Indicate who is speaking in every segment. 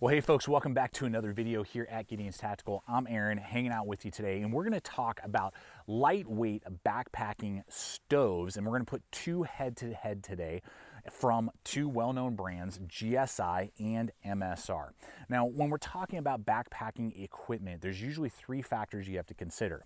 Speaker 1: Well, hey folks, welcome back to another video here at Gideonstactical. I'm Aaron, hanging out with you today, and we're gonna talk about lightweight backpacking stoves, and we're gonna put two head-to-head today from two well-known brands, GSI and MSR. Now, when we're talking about backpacking equipment, there's usually three factors you have to consider: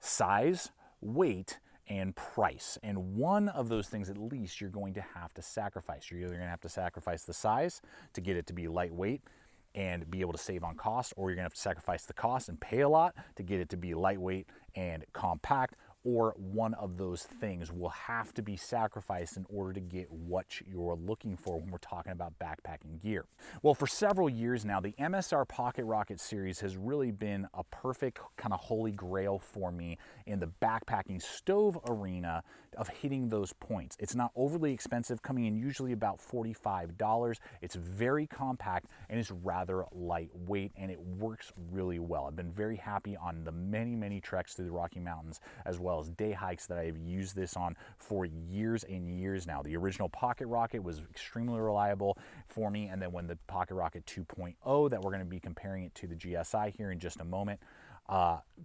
Speaker 1: size, weight, and price. And one of those things, at least, you're going to have to sacrifice. You're either gonna have to sacrifice the size to get it to be lightweight and be able to save on cost, or you're gonna have to sacrifice the cost and pay a lot to get it to be lightweight and compact, or one of those things will have to be sacrificed in order to get what you're looking for when we're talking about backpacking gear. Well, for several years now, the MSR Pocket Rocket series has really been a perfect kind of holy grail for me in the backpacking stove arena of hitting those points. It's not overly expensive, coming in usually about $45. It's very compact and it's rather lightweight, and it works really well. I've been very happy on the many treks through the Rocky Mountains, as well as day hikes that I have used this on for years and years now. The original Pocket Rocket was extremely reliable for me, and then when the Pocket Rocket 2.0, that we're going to be comparing it to the GSI here in just a moment,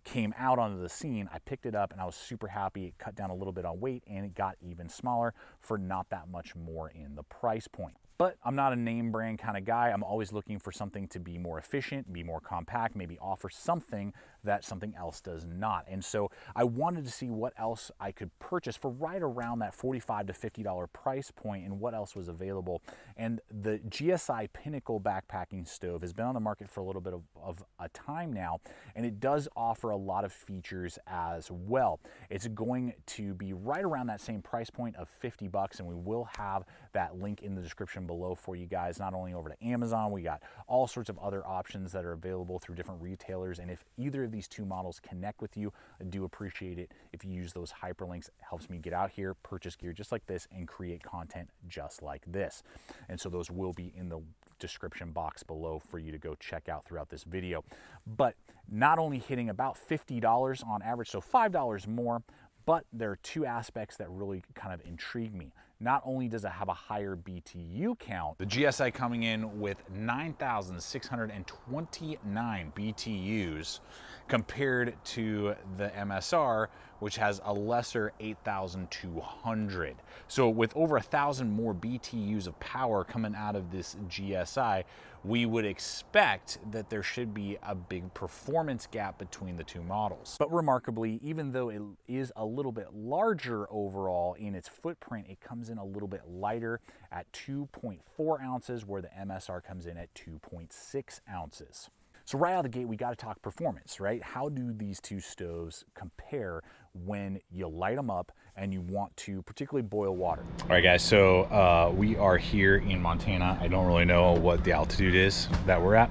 Speaker 1: came out onto the scene, I picked it up and I was super happy. It cut down a little bit on weight and it got even smaller for not that much more in the price point. But I'm not a name brand kind of guy. I'm always looking for something to be more efficient, be more compact, maybe offer something that something else does not. And so I wanted to see what else I could purchase for right around that $45 to $50 price point and what else was available. And the GSI Pinnacle backpacking stove has been on the market for a little bit of a time now, and it does offer a lot of features as well. It's going to be right around that same price point of 50 bucks, and we will have that link in the description below for you guys, not only over to Amazon. We got all sorts of other options that are available through different retailers, and if either of these two models connect with you, I do appreciate it if you use those hyperlinks. It helps me get out here, purchase gear just like this, and create content just like this. And so those will be in the description box below for you to go check out throughout this video. But not only hitting about $50 on average, so $5 more, but there are two aspects that really kind of intrigue me. Not only does it have a higher BTU count, the GSI coming in with 9,629 BTUs compared to the MSR, which has a lesser 8,200. So with over 1,000 more BTUs of power coming out of this GSI, we would expect that there should be a big performance gap between the two models. But remarkably, even though it is a little bit larger overall in its footprint, it comes in a little bit lighter at 2.4 ounces, where the MSR comes in at 2.6 ounces. So right out of the gate, we got to talk performance, right? How do these two stoves compare when you light them up and you want to particularly boil water? All right, guys, so we are here in Montana. I don't really know what the altitude is that we're at,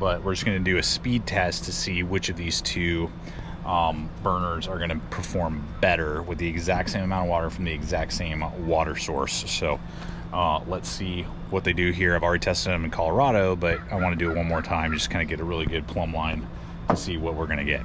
Speaker 1: but we're just going to do a speed test to see which of these two burners are going to perform better with the exact same amount of water from the exact same water source. So let's see what they do here. I've already tested them in Colorado, but I want to do it one more time, just kind of get a really good plumb line to see what we're going to get.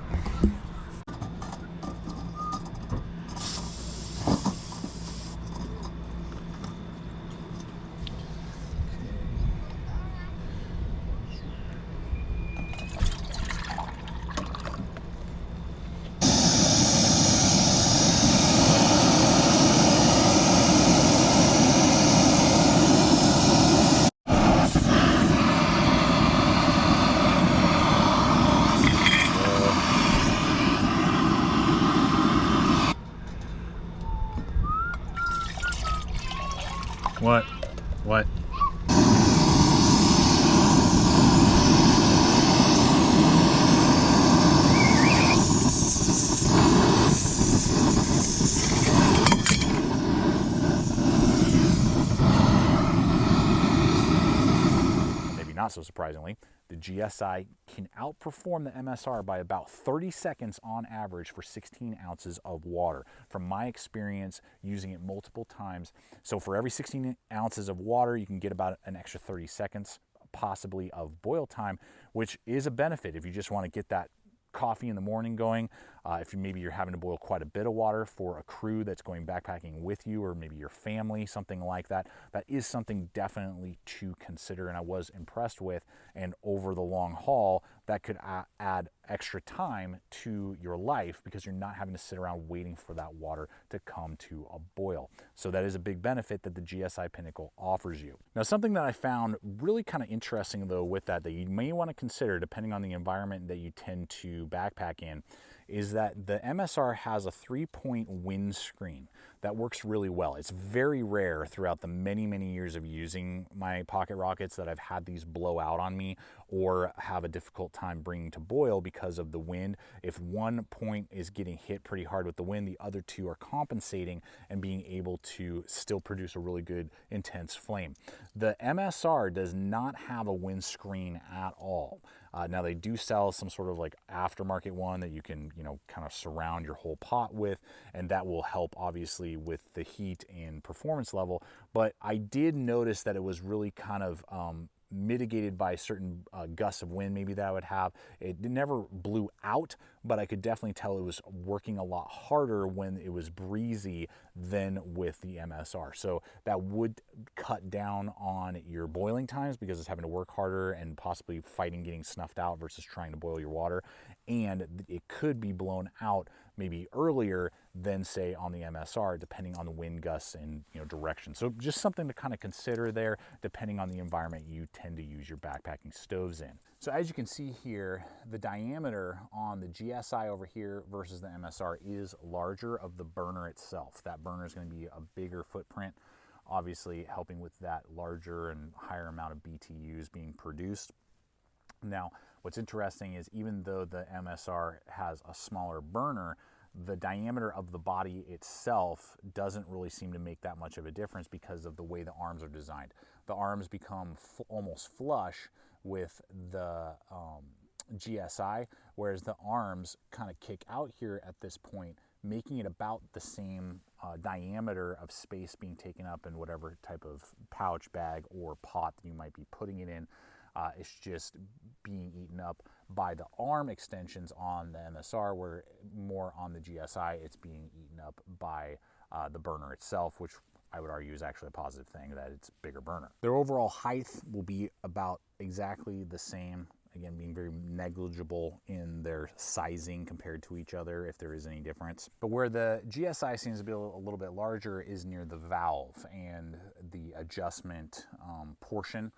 Speaker 1: What? Maybe not so surprisingly, the GSI can outperform the MSR by about 30 seconds on average for 16 ounces of water, from my experience using it multiple times. So for every 16 ounces of water, you can get about an extra 30 seconds possibly of boil time, which is a benefit if you just want to get that coffee in the morning going. If maybe you're having to boil quite a bit of water for a crew that's going backpacking with you, or maybe your family, something like that, that is something definitely to consider, and I was impressed with. And over the long haul, that could add extra time to your life because you're not having to sit around waiting for that water to come to a boil. So that is a big benefit that the GSI Pinnacle offers you. Now, something that I found really kind of interesting though with that you may want to consider, depending on the environment that you tend to backpack in, is that the MSR has a 3-point windscreen that works really well. It's very rare throughout the many, many years of using my pocket rockets that I've had these blow out on me or have a difficult time bringing to boil because of the wind. If one point is getting hit pretty hard with the wind, the other two are compensating and being able to still produce a really good intense flame. The MSR does not have a windscreen at all. Now they do sell some sort of like aftermarket one that you can, kind of surround your whole pot with, and that will help obviously with the heat and performance level. But I did notice that it was really kind of mitigated by certain gusts of wind maybe that I would have. It never blew out, but I could definitely tell it was working a lot harder when it was breezy than with the MSR. So that would cut down on your boiling times because it's having to work harder and possibly fighting getting snuffed out versus trying to boil your water. And it could be blown out maybe earlier than say on the MSR, depending on the wind gusts and direction. So just something to kind of consider there, depending on the environment you tend to use your backpacking stoves in. So as you can see here, the diameter on the GSI over here versus the MSR is larger of the burner itself. That burner is going to be a bigger footprint, obviously helping with that larger and higher amount of BTUs being produced. Now, what's interesting is even though the MSR has a smaller burner, the diameter of the body itself doesn't really seem to make that much of a difference because of the way the arms are designed. The arms become almost flush with the GSI, whereas the arms kind of kick out here at this point, making it about the same diameter of space being taken up in whatever type of pouch, bag, or pot that you might be putting it in. It's just being eaten up by the arm extensions on the MSR, where more on the GSI, it's being eaten up by the burner itself, which I would argue is actually a positive thing, that it's a bigger burner. Their overall height will be about exactly the same, again, being very negligible in their sizing compared to each other, if there is any difference. But where the GSI seems to be a little bit larger is near the valve and the adjustment portion.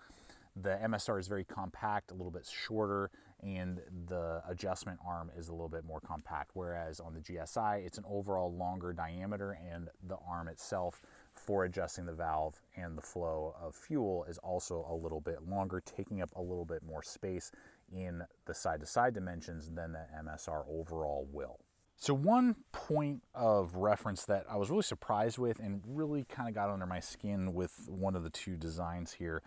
Speaker 1: The MSR is very compact, a little bit shorter, and the adjustment arm is a little bit more compact, whereas on the GSI, it's an overall longer diameter, and the arm itself for adjusting the valve and the flow of fuel is also a little bit longer, taking up a little bit more space in the side-to-side dimensions than the MSR overall will. So one point of reference that I was really surprised with and really kind of got under my skin with one of the two designs here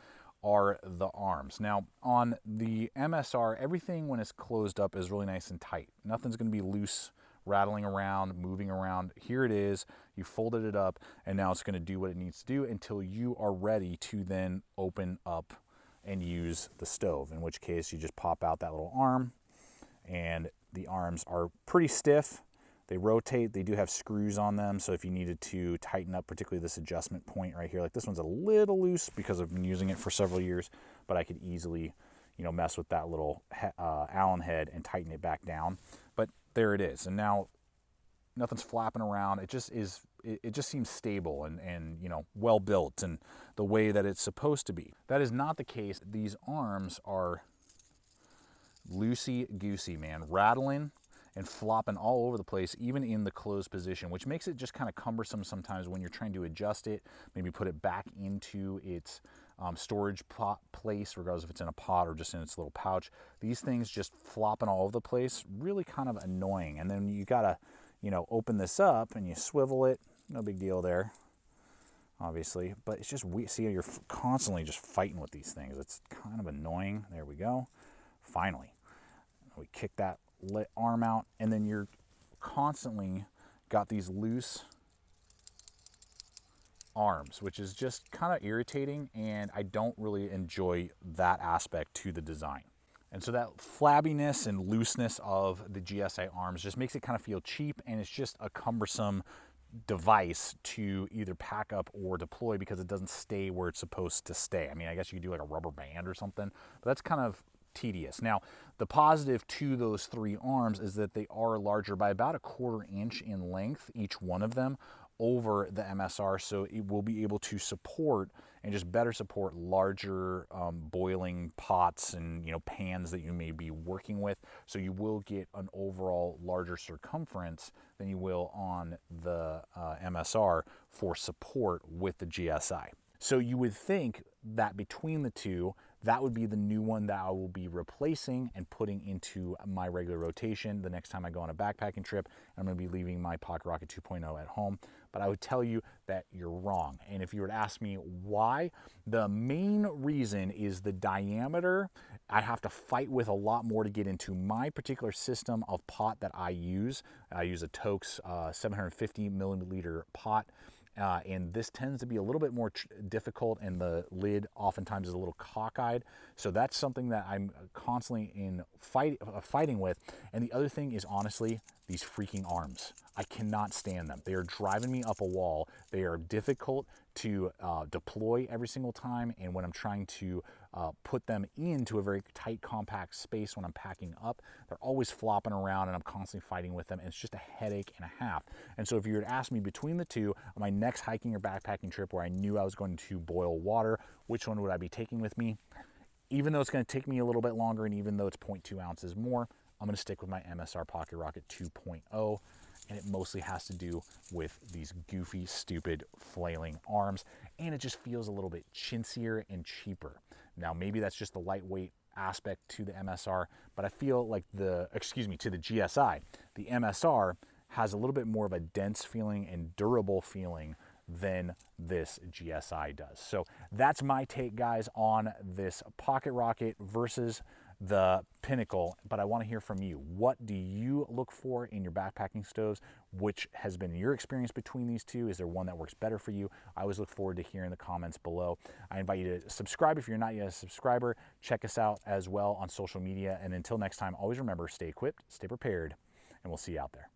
Speaker 1: are the arms. Now on the MSR, everything when it's closed up is really nice and tight. Nothing's going to be loose, rattling around, moving around. Here it is, you folded it up, and now it's going to do what it needs to do until you are ready to then open up and use the stove, in which case you just pop out that little arm, and the arms are pretty stiff. They rotate, they do have screws on them, so if you needed to tighten up particularly this adjustment point right here, like this one's a little loose because I've been using it for several years, but I could easily mess with that little Allen head and tighten it back down. But there it is, and now nothing's flapping around. It just is, it just seems stable and well built and the way that it's supposed to be. That is not the case. These arms are loosey-goosey, man, rattling and flopping all over the place, even in the closed position, which makes it just kind of cumbersome sometimes when you're trying to adjust it, maybe put it back into its storage pot place, regardless if it's in a pot or just in its little pouch. These things just flopping all over the place, really kind of annoying. And then you gotta, open this up and you swivel it, no big deal there, obviously, but it's just, see how you're constantly just fighting with these things. It's kind of annoying. There we go. Finally, we kick that arm out, and then you're constantly got these loose arms, which is just kind of irritating, and I don't really enjoy that aspect to the design. And so that flabbiness and looseness of the GSI arms just makes it kind of feel cheap, and it's just a cumbersome device to either pack up or deploy because it doesn't stay where it's supposed to stay. I mean, I guess you could do like a rubber band or something, but that's kind of tedious. Now, the positive to those 3 arms is that they are larger by about 1/4 inch in length, each one of them, over the MSR, so it will be able to support and just better support larger boiling pots and pans that you may be working with. So you will get an overall larger circumference than you will on the MSR for support with the GSI. So you would think that between the two, that would be the new one that I will be replacing and putting into my regular rotation the next time I go on a backpacking trip. I'm going to be leaving my Pocket Rocket 2.0 at home. But I would tell you that you're wrong. And if you were to ask me why, the main reason is the diameter. I have to fight with a lot more to get into my particular system of pot that I use. I use a Tokes 750 milliliter pot. And this tends to be a little bit more difficult, and the lid oftentimes is a little cockeyed. So that's something that I'm constantly in fighting with. And the other thing is, honestly, these freaking arms. I cannot stand them. They are driving me up a wall. They are difficult to deploy every single time, and when I'm trying to put them into a very tight, compact space when I'm packing up, they're always flopping around, and I'm constantly fighting with them, and it's just a headache and a half. And so if you were to ask me between the two, on my next hiking or backpacking trip where I knew I was going to boil water, which one would I be taking with me? Even though it's going to take me a little bit longer, and even though it's 0.2 ounces more, I'm going to stick with my MSR Pocket Rocket 2.0. And it mostly has to do with these goofy, stupid, flailing arms. And it just feels a little bit chintzier and cheaper. Now, maybe that's just the lightweight aspect to the MSR, but I feel like to the GSI, the MSR has a little bit more of a dense feeling and durable feeling than this GSI does. So that's my take, guys, on this Pocket Rocket versus the Pinnacle, but I want to hear from you. What do you look for in your backpacking stoves? Which has been your experience between these two? Is there one that works better for you? I always look forward to hearing the comments below. I invite you to subscribe if you're not yet a subscriber. Check us out as well on social media. And until next time, always remember, stay equipped, stay prepared, and we'll see you out there.